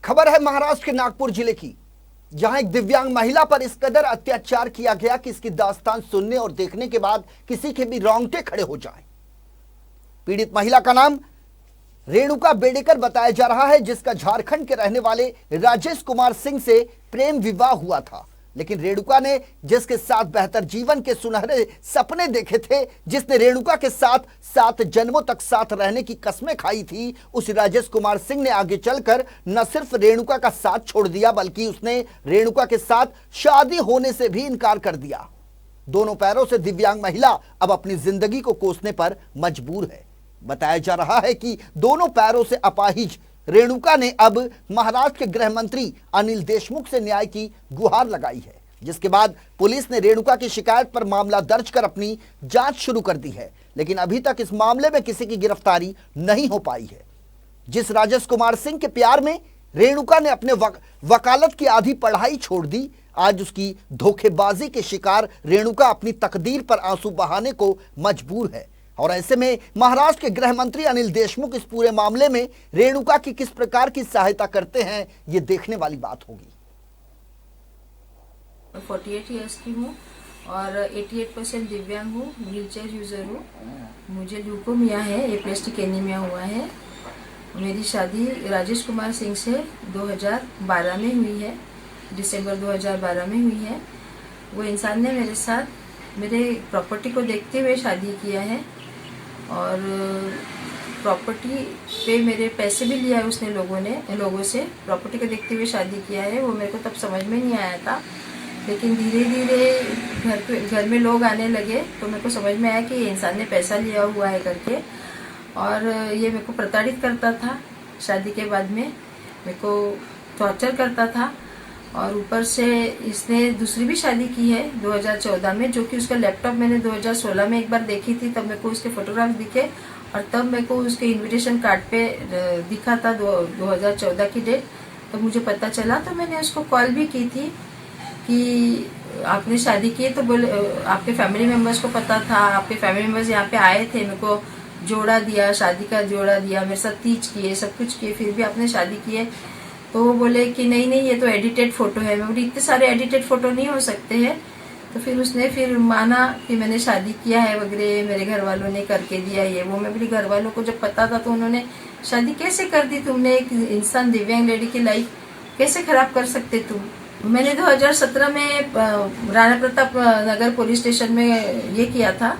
खबर है महाराष्ट्र के नागपुर जिले की, जहां एक दिव्यांग महिला पर इस कदर अत्याचार किया गया कि इसकी दास्तान सुनने और देखने के बाद किसी के भी रोंगटे खड़े हो जाएं। पीड़ित महिला का नाम रेणुका बेडेकर बताया जा रहा है, जिसका झारखंड के रहने वाले राजेश कुमार सिंह से प्रेम विवाह हुआ था। लेकिन रेणुका ने जिसके साथ बेहतर जीवन के सुनहरे सपने देखे थे, जिसने रेणुका के साथ 7 जन्मों तक साथ रहने की कसमें खाई थी, उस राजेश कुमार सिंह ने आगे चलकर न सिर्फ रेणुका का साथ छोड़ दिया, बल्कि उसने रेणुका के साथ शादी होने से भी इनकार कर दिया। दोनों पैरों से दिव्यांग महिला अब अपनी जिंदगी को कोसने पर मजबूर है। बताया जा रहा है कि दोनों पैरों से अपाहिज रेणुका ने अब महाराष्ट्र के गृह मंत्री अनिल देशमुख से न्याय की गुहार लगाई है, जिसके बाद पुलिस ने रेणुका की शिकायत पर मामला दर्ज कर अपनी जांच शुरू कर दी है। लेकिन अभी तक इस मामले में किसी की गिरफ्तारी नहीं हो पाई है। जिस राजेश कुमार सिंह के प्यार में रेणुका ने अपने वकालत की आधी पढ़ाई छोड़ दी, आज उसकी धोखेबाजी के शिकार रेणुका अपनी तकदीर पर आंसू बहाने को मजबूर है। और ऐसे में महाराष्ट्र के गृह मंत्री अनिल देशमुख इस पूरे मामले में रेणुका की किस प्रकार की सहायता करते हैं, ये देखने वाली बात होगी। 48 इयर्स की हूँ और 88% दिव्यांग हूँ, व्हीलचेयर यूजर हूँ। मुझे ल्यूकोमिया है, एप्लेस्टिक एनीमिया हुआ है। मेरी शादी राजेश कुमार सिंह से 2012 में हुई है, दिसंबर 2012 में हुई है। वो इंसान ने मेरे साथ मेरे प्रॉपर्टी को देखते हुए शादी किया है और प्रॉपर्टी पे मेरे पैसे भी लिया है उसने, लोगों से प्रॉपर्टी को देखते हुए शादी किया है। वो मेरे को तब समझ में नहीं आया था, लेकिन धीरे धीरे घर में लोग आने लगे तो मेरे को समझ में आया कि ये इंसान ने पैसा लिया हुआ है करके, और ये मेरे को प्रताड़ित करता था। शादी के बाद में मेरे को टॉर्चर करता था और ऊपर से इसने दूसरी भी शादी की है 2014 में, जो कि उसका लैपटॉप मैंने 2016 में एक बार देखी थी। तब मेरे को उसके फोटोग्राफ दिखे और तब मेरे को उसके इनविटेशन कार्ड पे दिखा था 2014 की डेट। तो मुझे पता चला तो मैंने उसको कॉल भी की थी कि आपने शादी की है, तो बोले आपके फैमिली मेंबर्स को पता था, आपके फैमिली मेंबर्स यहाँ पे आए थे, मेरे को जोड़ा दिया, शादी का जोड़ा दिया, मेरे साथ तीज किए, सब कुछ किए, फिर भी आपने शादी की है। तो वो बोले कि नहीं नहीं, ये तो एडिटेड फोटो है। मैं बोली इतने सारे एडिटेड फोटो नहीं हो सकते हैं। तो फिर उसने फिर माना कि मैंने शादी किया है वगैरह, मेरे घर वालों ने करके दिया ये वो। मैं बोली घर वालों को जब पता था तो उन्होंने शादी कैसे कर दी? तुमने एक इंसान दिव्यांग लेडी की लाइफ कैसे खराब कर सकते तुम? मैंने 2017 में राणा प्रताप नगर पुलिस स्टेशन में ये किया था।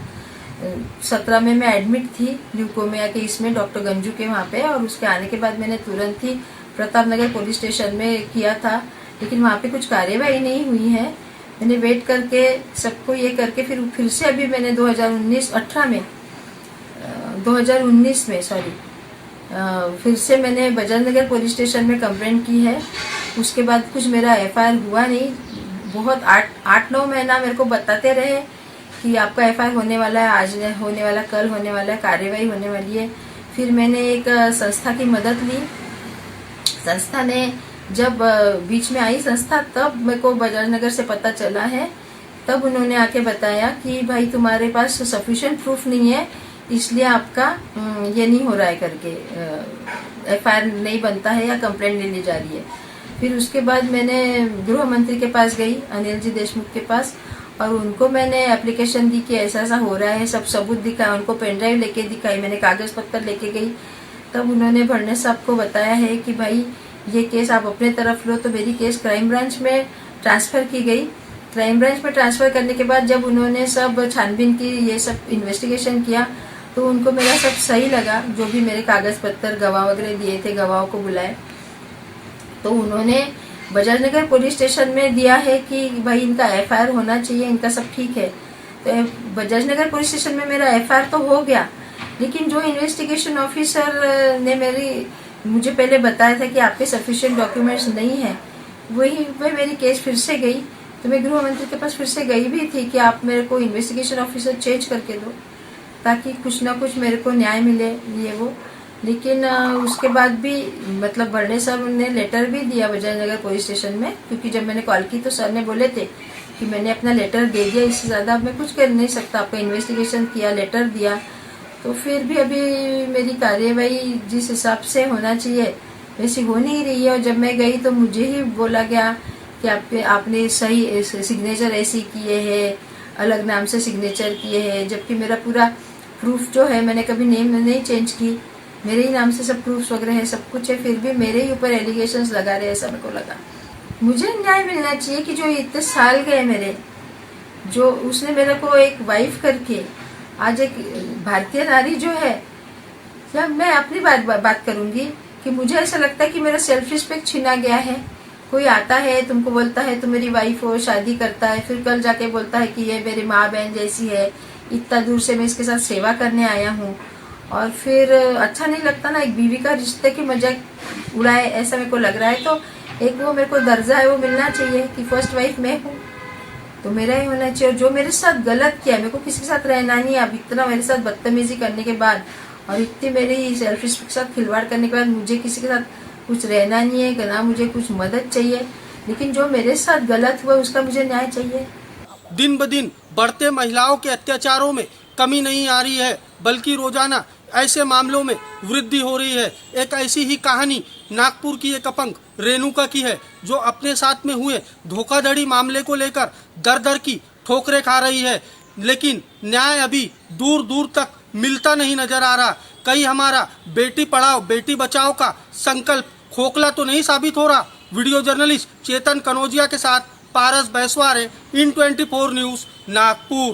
17 में मैं एडमिट थी ल्यूकोमिया के इसमें, डॉक्टर गंजू के वहाँ पे, और उसके आने के बाद मैंने तुरंत ही प्रताप नगर पुलिस स्टेशन में किया था। लेकिन वहाँ पे कुछ कार्यवाही नहीं हुई है। मैंने वेट करके सबको ये करके फिर से अभी मैंने 2019 में फिर से मैंने बजाज नगर पुलिस स्टेशन में कंप्लेंट की है। उसके बाद कुछ मेरा FIR हुआ नहीं। बहुत 8-9 महीना मेरे को बताते रहे कि आपका FIR होने वाला है, आज होने वाला, कल होने वाला है, कार्यवाही होने वाली है। फिर मैंने एक संस्था की मदद ली। संस्था ने जब बीच में आई संस्था, तब मेरे को बजाज नगर से पता चला है। तब उन्होंने आके बताया कि भाई तुम्हारे पास सफिशिएंट प्रूफ नहीं है, इसलिए आपका ये नहीं हो रहा है करके, FIR नहीं बनता है या कंप्लेंट नहीं ली जा रही है। फिर उसके बाद मैंने गृह मंत्री के पास गई, अनिल जी देशमुख के पास, और उनको मैंने एप्लीकेशन दी कि ऐसा ऐसा हो रहा है, सब सबूत दिखाया, उनको पेन ड्राइव लेके दिखाई, मैंने कागज पत्तर लेके गई। तब उन्होंने भरने साहब को बताया है कि भाई ये केस आप अपने तरफ लो। तो मेरी केस क्राइम ब्रांच में ट्रांसफर की गई। क्राइम ब्रांच में ट्रांसफर करने के बाद जब उन्होंने सब छानबीन की, ये सब इन्वेस्टिगेशन किया, तो उनको मेरा सब सही लगा। जो भी मेरे कागज पत्तर गवाह वगैरह दिए थे, गवाहों को बुलाए, तो उन्होंने बजाज नगर पुलिस स्टेशन में दिया है कि भाई इनका FIR होना चाहिए, इनका सब ठीक है। तो बजाज नगर पुलिस स्टेशन में मेरा FIR तो हो गया, लेकिन जो इन्वेस्टिगेशन ऑफिसर ने मुझे पहले बताया था कि आपके सफिशिएंट डॉक्यूमेंट्स नहीं है, वही मेरी केस फिर से गई। तो मैं गृह मंत्री के पास फिर से गई भी थी कि आप मेरे को इन्वेस्टिगेशन ऑफिसर चेंज करके दो, ताकि कुछ ना कुछ मेरे को न्याय मिले, ये वो। लेकिन उसके बाद भी मतलब बड़े साहब ने लेटर भी दिया बजाज नगर पुलिस स्टेशन में, क्योंकि जब मैंने कॉल की तो सर ने बोले थे कि मैंने अपना लेटर दे दिया, इससे ज़्यादा मैं कुछ कर नहीं सकता। आपका इन्वेस्टिगेशन किया, लेटर दिया, तो फिर भी अभी मेरी कार्यवाही जिस हिसाब से होना चाहिए वैसी हो नहीं रही है। और जब मैं गई तो मुझे ही बोला गया कि आपने सही सिग्नेचर ऐसे किए हैं, अलग नाम से सिग्नेचर किए हैं, जबकि मेरा पूरा प्रूफ जो है, मैंने कभी नेम नहीं चेंज की, मेरे ही नाम से सब प्रूफ वगैरह है, सब कुछ है, फिर भी मेरे ही ऊपर एलिगेशंस लगा रहे, ऐसा मेरे को लगा। मुझे न्याय मिलना चाहिए कि जो इतने साल गए मेरे, जो उसने मेरे को एक वाइफ करके, आज एक भारतीय नारी जो है, जब मैं अपनी बात करूंगी कि मुझे ऐसा लगता है कि मेरा सेल्फ रिस्पेक्ट छीना गया है। कोई आता है, तुमको बोलता है तुम मेरी वाइफ हो, शादी करता है, फिर कल जाके बोलता है कि ये मेरी माँ बहन जैसी है, इतना दूर से मैं इसके साथ सेवा करने आया हूँ, और फिर अच्छा नहीं लगता ना, एक बीवी का रिश्ते की मजाक उड़ाए, ऐसा मेरे को लग रहा है। तो एक वो मेरे को दर्जा है वो मिलना चाहिए कि फर्स्ट वाइफ मैं हूँ, तो मेरा ही होना चाहिए। और जो मेरे साथ गलत किया, मेरे को किसी के साथ रहना नहीं है। अब इतना मेरे साथ बदतमीजी करने के बाद और इतनी मेरी सेल्फ रिस्पेक्ट के साथ खिलवाड़ करने के बाद मुझे किसी के साथ कुछ रहना नहीं है, ना मुझे कुछ मदद चाहिए, लेकिन जो मेरे साथ गलत हुआ उसका मुझे न्याय चाहिए। दिन ब दिन बढ़ते महिलाओं के अत्याचारों में कमी नहीं आ रही है, बल्कि रोजाना ऐसे मामलों में वृद्धि हो रही है। एक ऐसी ही कहानी नागपुर की एक अपंग रेणुका की है, जो अपने साथ में हुए धोखाधड़ी मामले को लेकर दर दर की ठोकरें खा रही है, लेकिन न्याय अभी दूर दूर तक मिलता नहीं नजर आ रहा। कहीं हमारा बेटी पढ़ाओ बेटी बचाओ का संकल्प खोखला तो नहीं साबित हो रहा। वीडियो जर्नलिस्ट चेतन कनौजिया के साथ पारस बैसवारे, इन 24 न्यूज, नागपुर।